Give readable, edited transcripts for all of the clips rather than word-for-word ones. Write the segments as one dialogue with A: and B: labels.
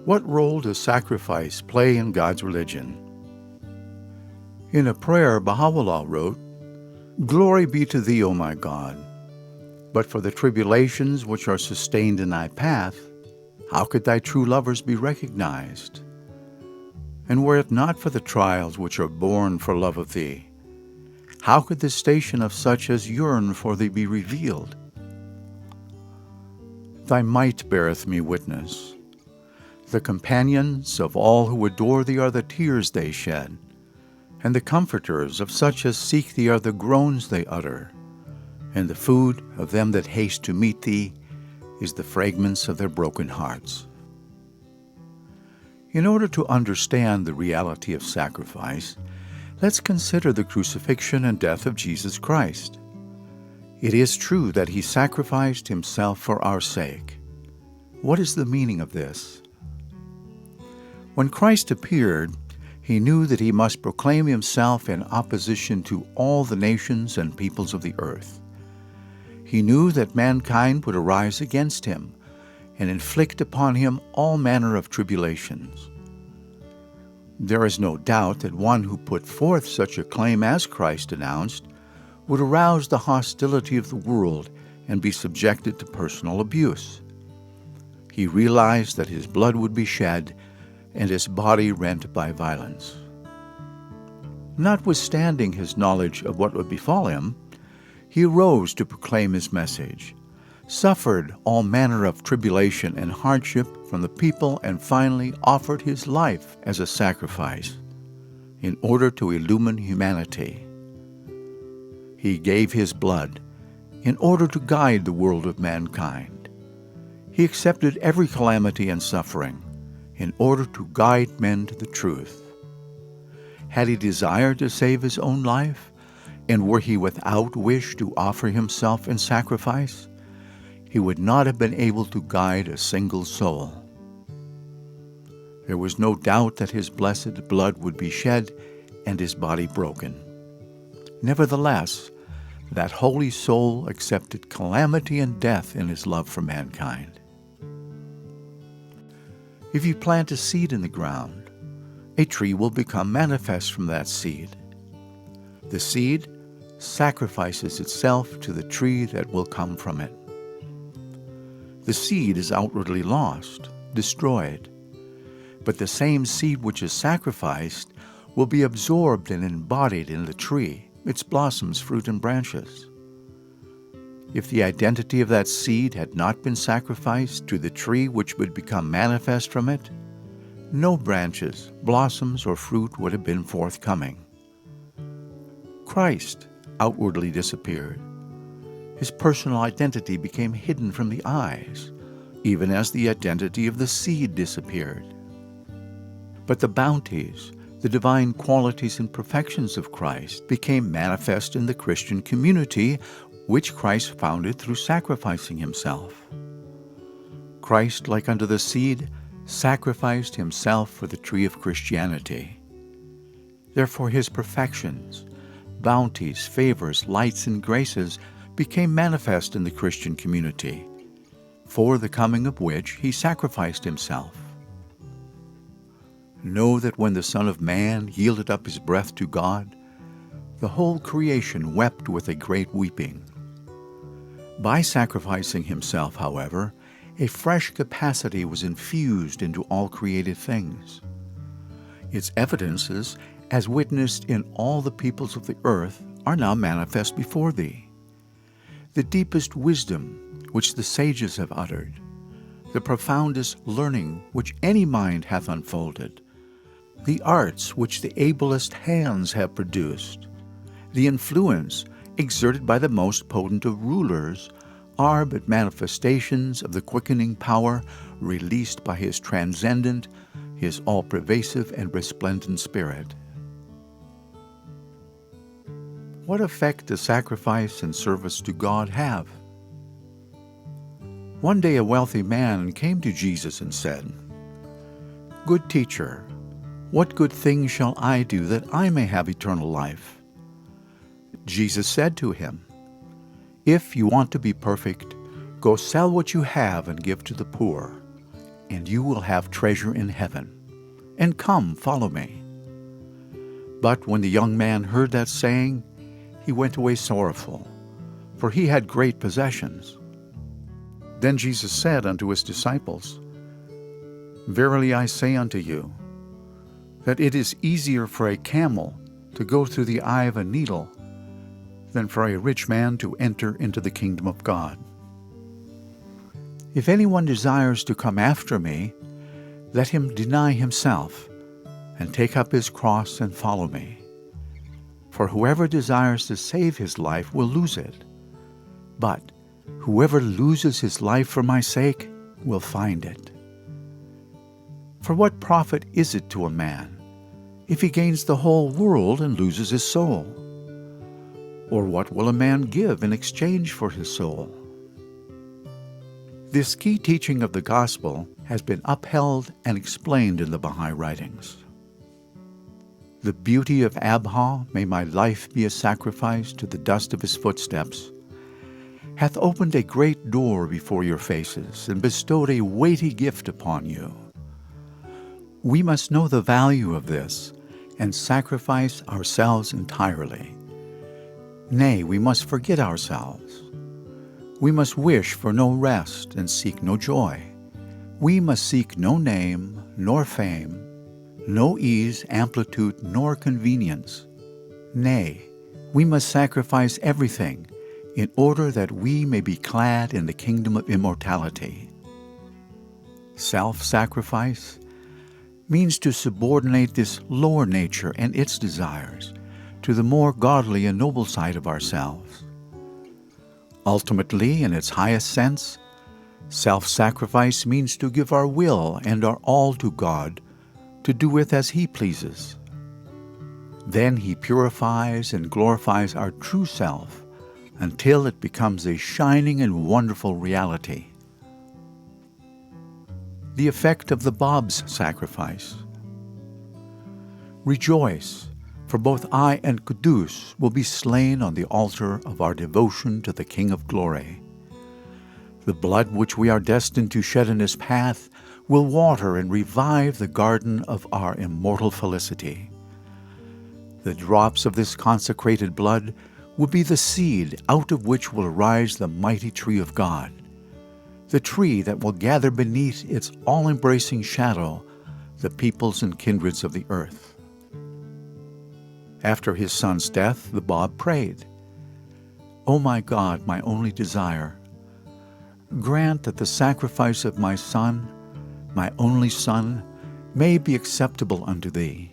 A: What role does sacrifice play in God's religion? In a prayer, Bahá'u'lláh wrote, "Glory be to thee, O my God! But for the tribulations which are sustained in thy path, how could thy true lovers be recognized? And were it not for the trials which are borne for love of thee, how could the station of such as yearn for thee be revealed? Thy might beareth me witness. The companions of all who adore thee are the tears they shed, and the comforters of such as seek thee are the groans they utter, and the food of them that haste to meet thee is the fragments of their broken hearts." In order to understand the reality of sacrifice, let's consider the crucifixion and death of Jesus Christ. It is true that he sacrificed himself for our sake. What is the meaning of this? When Christ appeared, he knew that he must proclaim himself in opposition to all the nations and peoples of the earth. He knew that mankind would arise against him and inflict upon him all manner of tribulations. There is no doubt that one who put forth such a claim as Christ announced would arouse the hostility of the world and be subjected to personal abuse. He realized that his blood would be shed and his body rent by violence. Notwithstanding his knowledge of what would befall him, he arose to proclaim his message, suffered all manner of tribulation and hardship from the people, and finally offered his life as a sacrifice in order to illumine humanity. He gave his blood in order to guide the world of mankind. He accepted every calamity and suffering in order to guide men to the truth. Had he desired to save his own life, and were he without wish to offer himself in sacrifice, he would not have been able to guide a single soul. There was no doubt that his blessed blood would be shed and his body broken. Nevertheless, that holy soul accepted calamity and death in his love for mankind. If you plant a seed in the ground, a tree will become manifest from that seed. The seed sacrifices itself to the tree that will come from it. The seed is outwardly lost, destroyed, but the same seed which is sacrificed will be absorbed and embodied in the tree, its blossoms, fruit, and branches. If the identity of that seed had not been sacrificed to the tree which would become manifest from it, no branches, blossoms, or fruit would have been forthcoming. Christ outwardly disappeared. His personal identity became hidden from the eyes, even as the identity of the seed disappeared. But the bounties, the divine qualities and perfections of Christ became manifest in the Christian community, which Christ founded through sacrificing himself. Christ, like unto the seed, sacrificed himself for the tree of Christianity. Therefore his perfections, bounties, favors, lights, and graces became manifest in the Christian community, for the coming of which he sacrificed himself. Know that when the Son of Man yielded up his breath to God, the whole creation wept with a great weeping. By sacrificing himself, however, a fresh capacity was infused into all created things. Its evidences, as witnessed in all the peoples of the earth, are now manifest before thee. The deepest wisdom which the sages have uttered, the profoundest learning which any mind hath unfolded, the arts which the ablest hands have produced, the influence exerted by the most potent of rulers, are but manifestations of the quickening power released by his transcendent, his all-pervasive and resplendent Spirit. What effect does sacrifice and service to God have? One day a wealthy man came to Jesus and said, "Good teacher, what good thing shall I do that I may have eternal life?" Jesus said to him, "If you want to be perfect, go sell what you have and give to the poor, and you will have treasure in heaven. And come, follow me." But when the young man heard that saying, he went away sorrowful, for he had great possessions. Then Jesus said unto his disciples, "Verily I say unto you, that it is easier for a camel to go through the eye of a needle than for a rich man to enter into the kingdom of God. If anyone desires to come after me, let him deny himself, and take up his cross and follow me. For whoever desires to save his life will lose it, but whoever loses his life for my sake will find it. For what profit is it to a man if he gains the whole world and loses his soul? Or what will a man give in exchange for his soul?" This key teaching of the gospel has been upheld and explained in the Baha'i writings. The beauty of Abha, "May my life be a sacrifice to the dust of his footsteps," hath opened a great door before your faces and bestowed a weighty gift upon you. We must know the value of this and sacrifice ourselves entirely. Nay, we must forget ourselves. We must wish for no rest and seek no joy. We must seek no name nor fame, no ease, amplitude, nor convenience. Nay, we must sacrifice everything in order that we may be clad in the kingdom of immortality. Self-sacrifice means to subordinate this lower nature and its desires to the more godly and noble side of ourselves. Ultimately, in its highest sense, self-sacrifice means to give our will and our all to God to do with as He pleases. Then He purifies and glorifies our true self until it becomes a shining and wonderful reality. The effect of the Bab's sacrifice. Rejoice, for both I and Qudus will be slain on the altar of our devotion to the King of Glory. The blood which we are destined to shed in His path will water and revive the garden of our immortal felicity. The drops of this consecrated blood will be the seed out of which will arise the mighty tree of God, the tree that will gather beneath its all-embracing shadow the peoples and kindreds of the earth. After his son's death, the Bab prayed, "O my God, my only desire, grant that the sacrifice of my son, my only son, may be acceptable unto thee.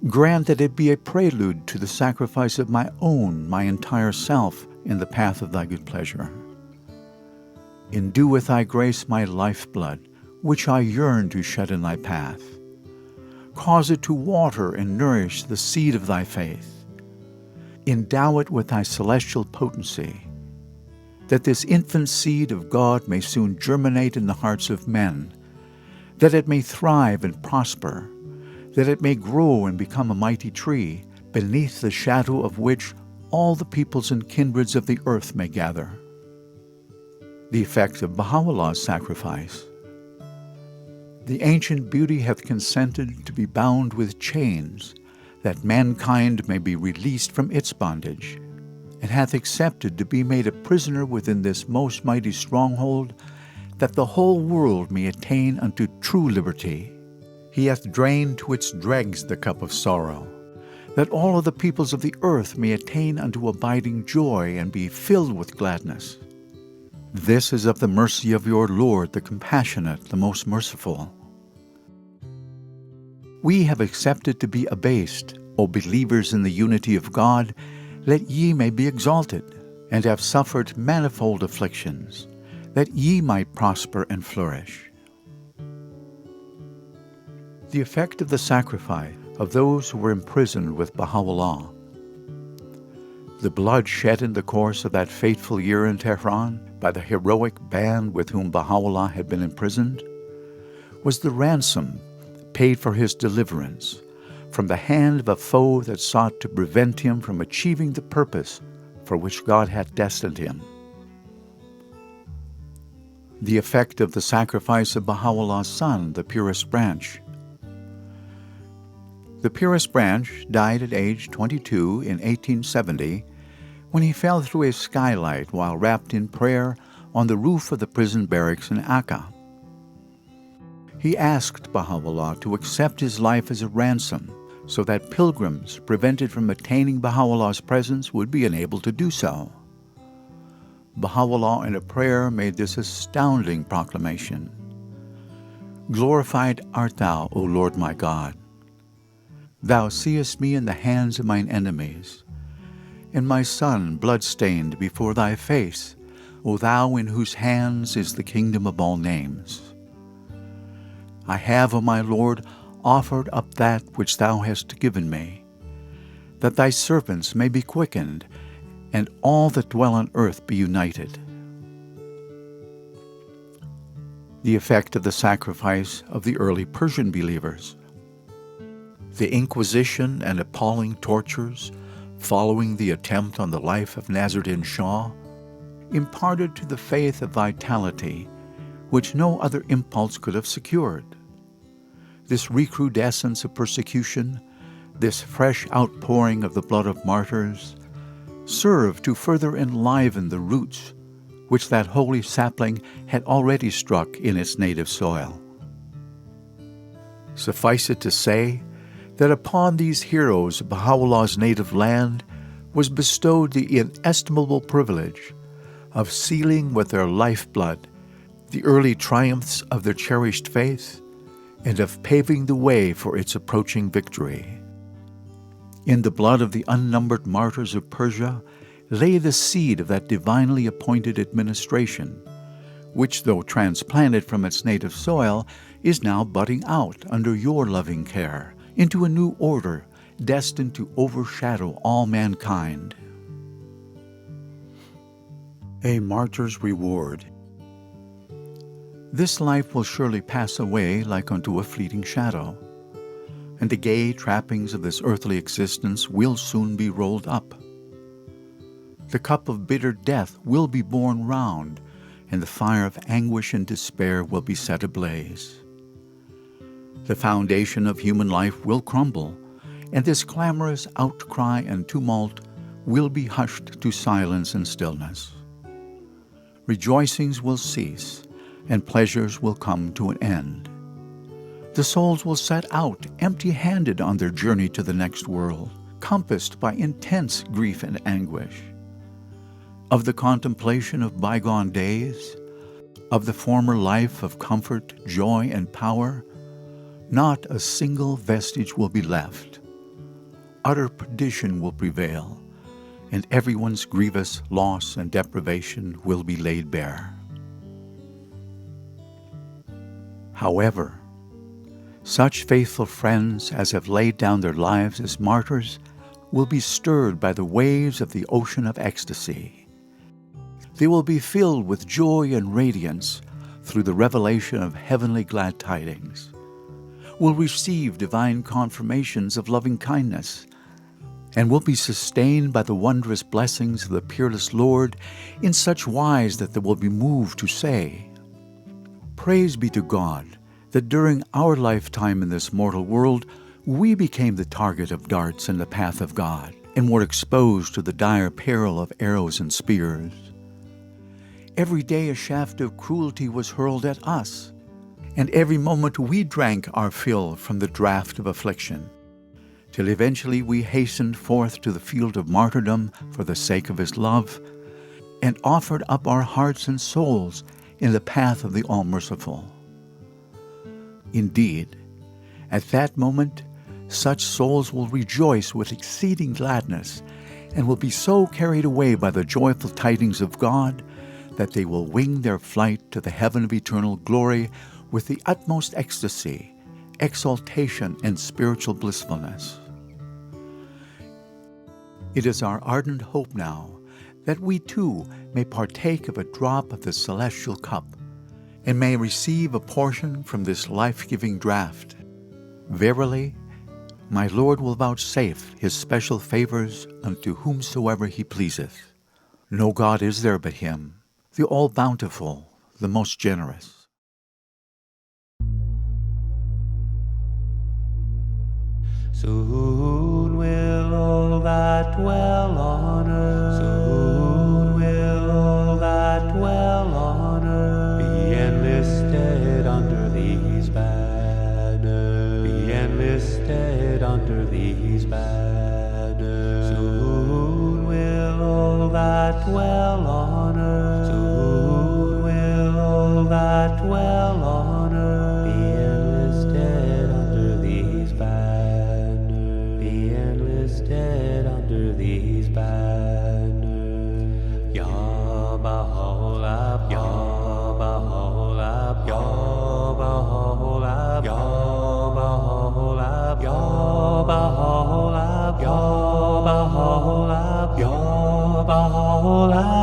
A: Grant that it be a prelude to the sacrifice of my entire self in the path of thy good pleasure. Endue with thy grace my lifeblood, which I yearn to shed in thy path. Cause it to water and nourish the seed of thy faith. Endow it with thy celestial potency, that this infant seed of God may soon germinate in the hearts of men, that it may thrive and prosper, that it may grow and become a mighty tree, beneath the shadow of which all the peoples and kindreds of the earth may gather." The effect of Baha'u'llah's sacrifice. The ancient beauty hath consented to be bound with chains, that mankind may be released from its bondage, and hath accepted to be made a prisoner within this most mighty stronghold, that the whole world may attain unto true liberty. He hath drained to its dregs the cup of sorrow, that all of the peoples of the earth may attain unto abiding joy and be filled with gladness. This is of the mercy of your Lord, the compassionate, the most merciful. We have accepted to be abased, O believers in the unity of God, that ye may be exalted, and have suffered manifold afflictions, that ye might prosper and flourish. The effect of the sacrifice of those who were imprisoned with Baha'u'llah. The blood shed in the course of that fateful year in Tehran by the heroic band with whom Baha'u'llah had been imprisoned was the ransom paid for his deliverance from the hand of a foe that sought to prevent him from achieving the purpose for which God had destined him. The effect of the sacrifice of Baha'u'llah's son, the purest branch. The purest branch died at age 22 in 1870 when he fell through a skylight while wrapped in prayer on the roof of the prison barracks in Akka. He asked Baha'u'lláh to accept his life as a ransom so that pilgrims prevented from attaining Baha'u'llah's presence would be enabled to do so. Baha'u'lláh in a prayer made this astounding proclamation: "Glorified art thou, O Lord my God. Thou seest me in the hands of mine enemies, and my son blood-stained before thy face, O thou in whose hands is the kingdom of all names. I have, O my Lord, offered up that which thou hast given me, that thy servants may be quickened, and all that dwell on earth be united." The effect of the sacrifice of the early Persian believers. The Inquisition and appalling tortures following the attempt on the life of Nasruddin Shah imparted to the faith a vitality which no other impulse could have secured. This recrudescence of persecution, this fresh outpouring of the blood of martyrs, served to further enliven the roots which that holy sapling had already struck in its native soil. Suffice it to say that upon these heroes of Baha'u'llah's native land was bestowed the inestimable privilege of sealing with their lifeblood the early triumphs of their cherished faith and of paving the way for its approaching victory. In the blood of the unnumbered martyrs of Persia lay the seed of that divinely appointed administration, which, though transplanted from its native soil, is now budding out under your loving care into a new order destined to overshadow all mankind. A martyr's reward. This life will surely pass away like unto a fleeting shadow, and the gay trappings of this earthly existence will soon be rolled up. The cup of bitter death will be borne round, and the fire of anguish and despair will be set ablaze. The foundation of human life will crumble, and this clamorous outcry and tumult will be hushed to silence and stillness. Rejoicings will cease, and pleasures will come to an end. The souls will set out empty-handed on their journey to the next world, compassed by intense grief and anguish. Of the contemplation of bygone days, of the former life of comfort, joy, and power, not a single vestige will be left. Utter perdition will prevail, and everyone's grievous loss and deprivation will be laid bare. However, such faithful friends as have laid down their lives as martyrs will be stirred by the waves of the ocean of ecstasy. They will be filled with joy and radiance through the revelation of heavenly glad tidings, will receive divine confirmations of loving kindness, and will be sustained by the wondrous blessings of the peerless Lord in such wise that they will be moved to say, "Praise be to God that during our lifetime in this mortal world we became the target of darts in the path of God and were exposed to the dire peril of arrows and spears. Every day a shaft of cruelty was hurled at us, and every moment we drank our fill from the draught of affliction, till eventually we hastened forth to the field of martyrdom for the sake of His love, and offered up our hearts and souls in the path of the All-Merciful. Indeed, at that moment, such souls will rejoice with exceeding gladness, and will be so carried away by the joyful tidings of God that they will wing their flight to the heaven of eternal glory with the utmost ecstasy, exaltation, and spiritual blissfulness. It is our ardent hope now that we too may partake of a drop of the celestial cup, and may receive a portion from this life-giving draught. Verily, my Lord will vouchsafe His special favors unto whomsoever He pleaseth. No God is there but Him, the all-bountiful, the most generous.
B: Soon will all that dwell on earth, soon will all that dwell on earth be enlisted under these banners, be enlisted under these banners. Soon will all that dwell on earth, soon will all that dwell on earth be enlisted under these banners, be enlisted under these banners. Ya Bahá'u'lláh, Ya Bahá'u'lláh, Ya Bahá'u'lláh, Ya Bahá'u'lláh, Ya Bahá'u'lláh, Ya Bahá'u'lláh, Ya Bahá'u'lláh.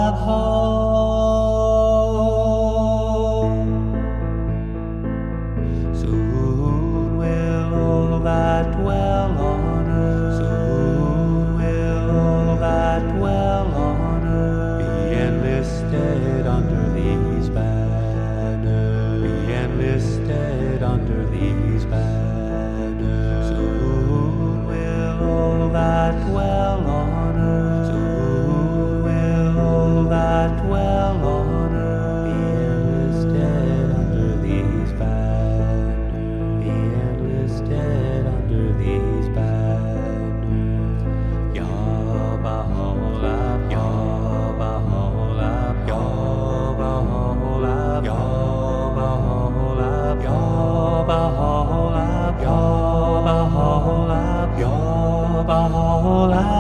B: Soon will all that dwell on earth, soon will all that dwell on earth be enlisted under these banners, be enlisted under these banners. Soon will all that dwell on earth, soon will all that dwell on earth be enlisted under these banners, be enlisted under these banners. Ya Bahá'u'lláh, Ya Bahá'u'lláh, Ya Bahá'u'lláh, Ya Bahá'u'lláh, Ya Bahá'u'lláh, Ya Bahá'u'lláh, Ya Bahá'u'lláh.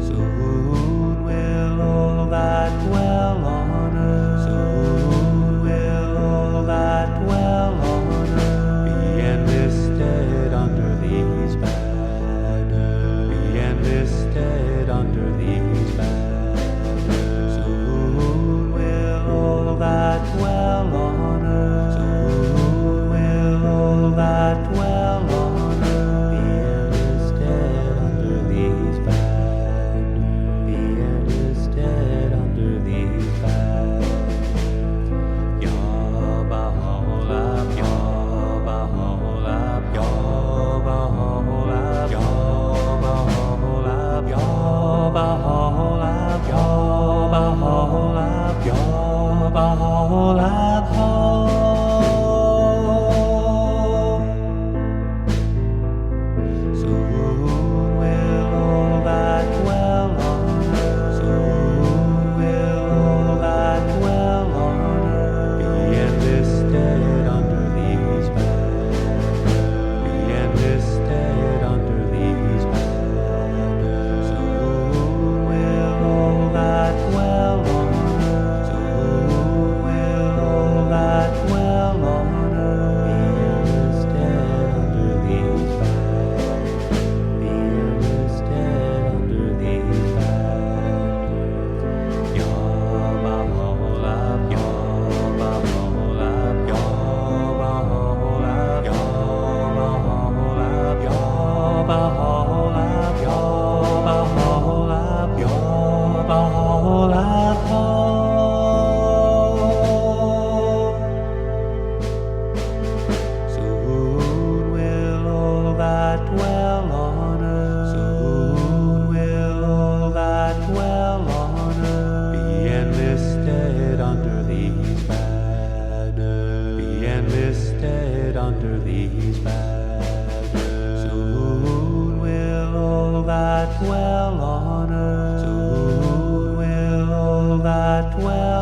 B: Soon will all that dwell on earth, soon will all that dwell on earth be enlisted under these banners, be enlisted under these banners. Soon will all that dwell on earth, soon will all that dwell on earth be enlisted under these banners, be enlisted under these banners. Ya Bahá'u'lláh, Ya Bahá'u'lláh, Ya Bahá'u'lláh, Ya Bahá'u'lláh, Ya Bahá'u'lláh, Ya Bahá'u'lláh, Ya Bahá'u'lláh. Soon will all that dwell on earth, soon will all that dwell on earth be enlisted under these banners, be enlisted under these banners. Soon will all that dwell on earth, soon will all that dwell on earth be enlisted under these banners, be enlisted under these banners. Ya Bahá'u'lláh, Ya Bahá'u'lláh, Ya Bahá'u'lláh, Ya Bahá'u'lláh, Ya Bahá'u'lláh, Ya Bahá'u'lláh, Ya Bahá'u'lláh. Soon will all that dwell on earth, soon will all that dwell on earth be enlisted under these banners, be enlisted under these banners. Soon will all that dwell on earth, soon will all that dwell